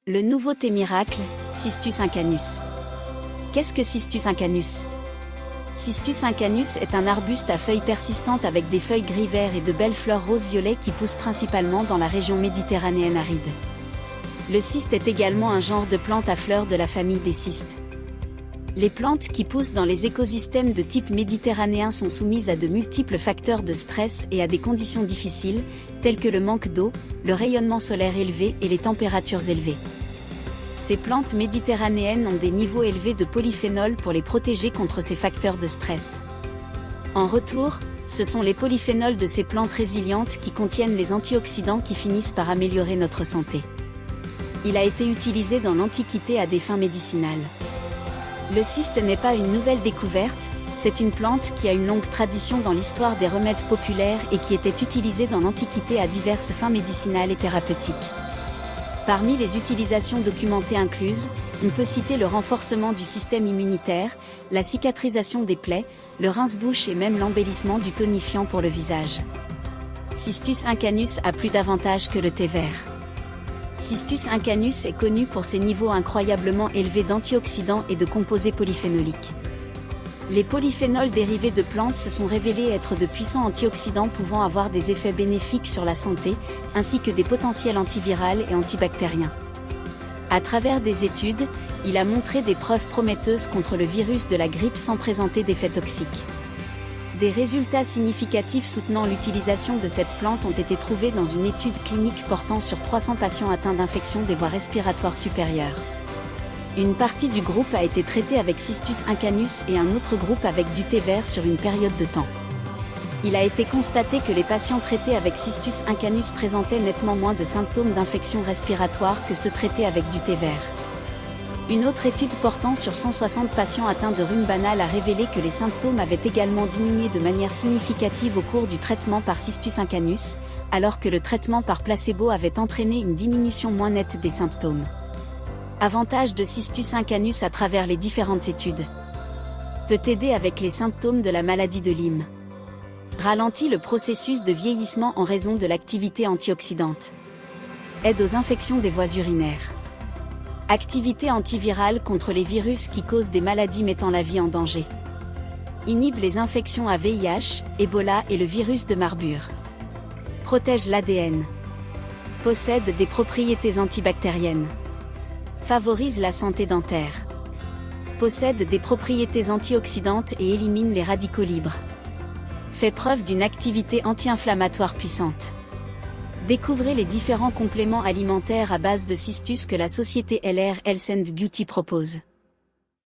Le nouveau thé miracle, Cistus incanus. Qu'est-ce que Cistus incanus? Cistus incanus est un arbuste à feuilles persistantes avec des feuilles gris-vert et de belles fleurs rose-violet qui poussent principalement dans la région méditerranéenne aride. Le ciste est également un genre de plante à fleurs de la famille des cistes. Les plantes qui poussent dans les écosystèmes de type méditerranéen sont soumises à de multiples facteurs de stress et à des conditions difficiles, telles que le manque d'eau, le rayonnement solaire élevé et les températures élevées. Ces plantes méditerranéennes ont des niveaux élevés de polyphénols pour les protéger contre ces facteurs de stress. En retour, ce sont les polyphénols de ces plantes résilientes qui contiennent les antioxydants qui finissent par améliorer notre santé. Il a été utilisé dans l'Antiquité à des fins médicinales. Le ciste n'est pas une nouvelle découverte, c'est une plante qui a une longue tradition dans l'histoire des remèdes populaires et qui était utilisée dans l'Antiquité à diverses fins médicinales et thérapeutiques. Parmi les utilisations documentées incluses, on peut citer le renforcement du système immunitaire, la cicatrisation des plaies, le rince-bouche et même l'embellissement du tonifiant pour le visage. Cistus incanus a plus d'avantages que le thé vert. Cistus incanus est connu pour ses niveaux incroyablement élevés d'antioxydants et de composés polyphénoliques. Les polyphénols dérivés de plantes se sont révélés être de puissants antioxydants pouvant avoir des effets bénéfiques sur la santé, ainsi que des potentiels antivirales et antibactériens. À travers des études, il a montré des preuves prometteuses contre le virus de la grippe sans présenter d'effets toxiques. Des résultats significatifs soutenant l'utilisation de cette plante ont été trouvés dans une étude clinique portant sur 300 patients atteints d'infections des voies respiratoires supérieures. Une partie du groupe a été traitée avec Cistus incanus et un autre groupe avec du thé vert sur une période de temps. Il a été constaté que les patients traités avec Cistus incanus présentaient nettement moins de symptômes d'infection respiratoire que ceux traités avec du thé vert. Une autre étude portant sur 160 patients atteints de rhume banal a révélé que les symptômes avaient également diminué de manière significative au cours du traitement par Cistus incanus, alors que le traitement par placebo avait entraîné une diminution moins nette des symptômes. Avantage de Cistus incanus à travers les différentes études. Peut aider avec les symptômes de la maladie de Lyme. Ralentit le processus de vieillissement en raison de l'activité antioxydante. Aide aux infections des voies urinaires. Activité antivirale contre les virus qui causent des maladies mettant la vie en danger. Inhibe les infections à VIH, Ebola et le virus de Marburg. Protège l'ADN. Possède des propriétés antibactériennes. Favorise la santé dentaire. Possède des propriétés antioxydantes et élimine les radicaux libres. Fait preuve d'une activité anti-inflammatoire puissante. Découvrez les différents compléments alimentaires à base de cistus que la société LR Health & Beauty propose.